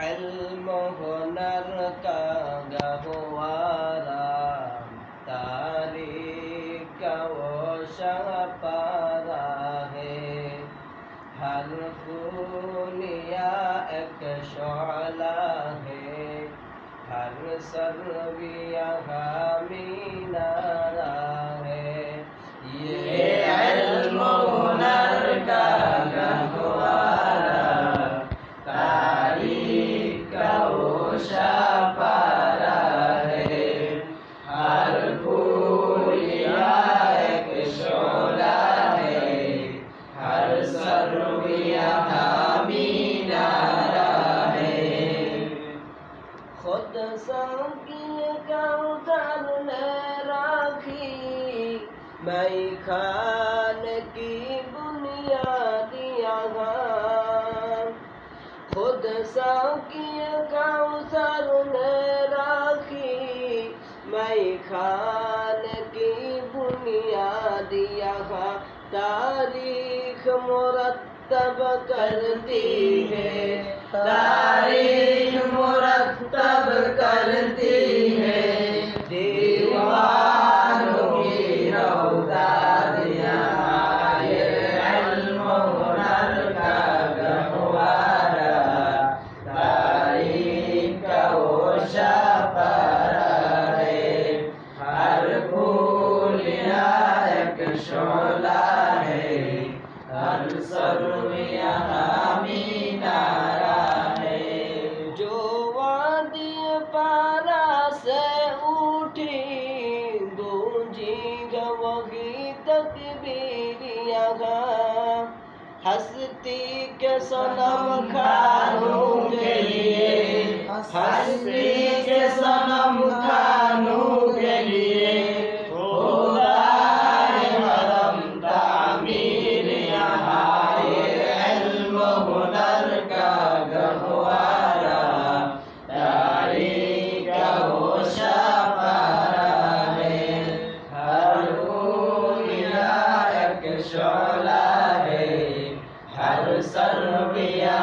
علم ہنر کا گہوارہ تاریخ کا وہ شہ پارہ ہے، ہر خونیا ایک شعلہ ہے، ہر سرویہ حامی نعرہ ہے۔ یہ علم ہنر کا گہوارہ تاریخ کا وہ شہ پارہ ہے، ہر خونیا ایک شعلہ ہے، ہر سرویہ حامی نعرہ ہے۔ خود ساقی کوثر نے راکھی مئی خان کی بنیاد یہاں، خود ساقی کوثر نے راکھی مئی خان کی بنیاد یہاں، تاریخ مرتب کرتی ہے، تاریخ مرتب کرتی ہے، دیوانوں کی روزاد یہاں۔ یہ علم ہنر کا گہوارہ تاریخ کا وہ شہ پارہ ہے، ہر خونیا ایک شعلہ ہے، ہر سرویہ حامی نعرہ ہے۔ جو وادی پارہ سے اٹھی گونجی وہی تکبیر یہاں، ہستی کے صنم کھانوں کے لیے، ہستی کے صنم کھانوں کے لیے ہوگا حرم تعمیر یہاں۔ یہ علم ہنر کا گہوارہ تاریخ کا وہ شہ پارہ ہے، ہر خونیا ایک شعلہ ہے، ہر سرویہ